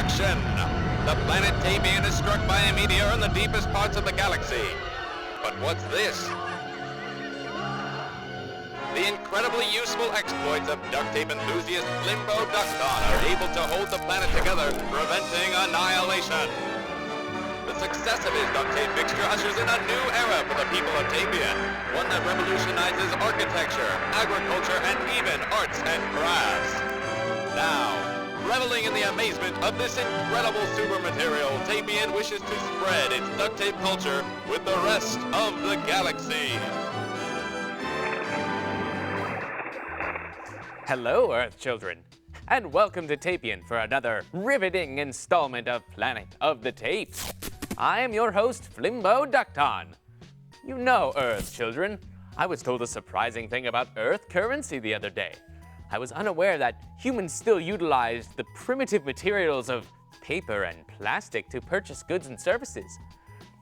destruction. The planet Tabian is struck by a meteor in the deepest parts of the galaxy. But what's this? The incredibly useful exploits of duct tape enthusiast Flimbo Ducton are able to hold the planet together, preventing annihilation. The success of his duct tape fixture ushers in a new era for the people of Tabian, one that revolutionizes architecture, agriculture, and even arts and crafts. Now, reveling in the amazement of this incredible super material, Tabian wishes to spread its duct tape culture with the rest of the galaxy. Hello, Earth children, and welcome to Tapian for another riveting installment of Planet of the Tapes. I am your host, Flimbo Ducton. You know, Earth children, I was told a surprising thing about Earth currency the other day. I was unaware that humans still utilized the primitive materials of paper and plastic to purchase goods and services.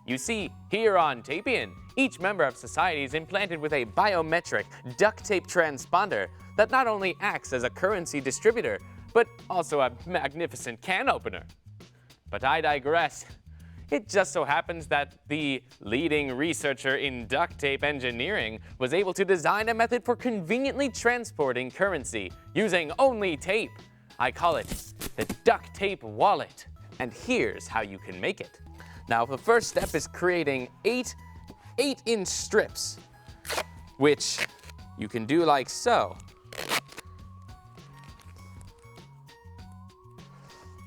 You see, here on Tapian, each member of society is implanted with a biometric duct tape transponder that not only acts as a currency distributor, but also a magnificent can opener. But I digress. It just so happens that the leading researcher in duct tape engineering was able to design a method for conveniently transporting currency using only tape. I call it the duct tape wallet. And here's how you can make it. Now, the first step is creating eight 8-inch strips, which you can do like so.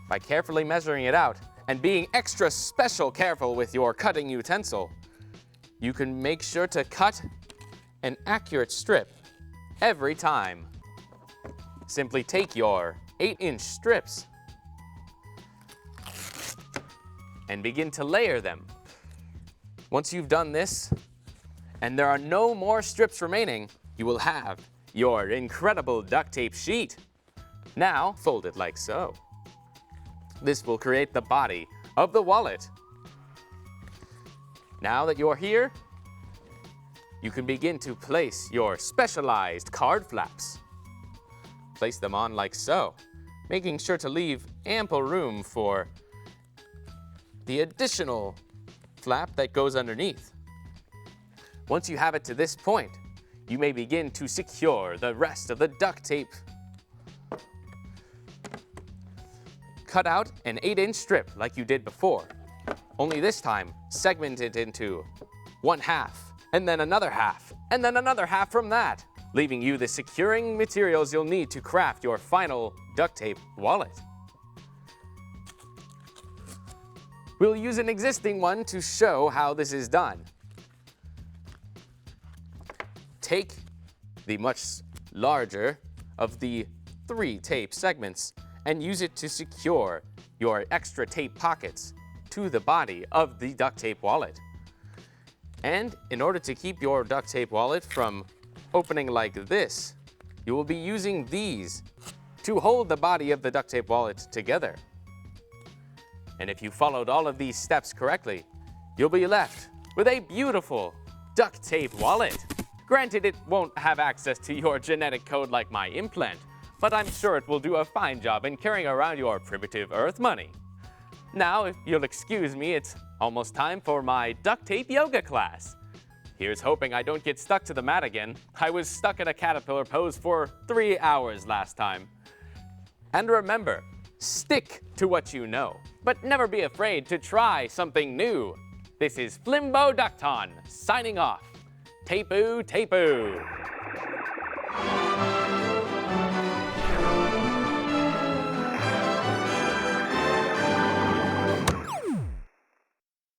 By carefully measuring it out and being extra special careful with your cutting utensil, you can make sure to cut an accurate strip every time. Simply take your 8-inch strips and begin to layer them. Once you've done this, and there are no more strips remaining, you will have your incredible duct tape sheet. Now, fold it like so. This will create the body of the wallet. Now that you're here, you can begin to place your specialized card flaps. Place them on like so, making sure to leave ample room for the additional flap that goes underneath. Once you have it to this point, you may begin to secure the rest of the duct tape. Cut out an 8-inch strip like you did before, only this time segment it into one half, and then another half, and then another half from that, leaving you the securing materials you'll need to craft your final duct tape wallet. We'll use an existing one to show how this is done. Take the much larger of the 3 tape segments and use it to secure your extra tape pockets to the body of the duct tape wallet. And in order to keep your duct tape wallet from opening like this, you will be using these to hold the body of the duct tape wallet together. And if you followed all of these steps correctly, you'll be left with a beautiful duct tape wallet. Granted, it won't have access to your genetic code like my implant, but I'm sure it will do a fine job in carrying around your primitive Earth money. Now, if you'll excuse me, it's almost time for my duct tape yoga class. Here's hoping I don't get stuck to the mat again. I was stuck in a caterpillar pose for 3 hours last time. And remember, stick to what you know, but never be afraid to try something new. This is Flimbo Ducton signing off. Tape-oo, tape-oo.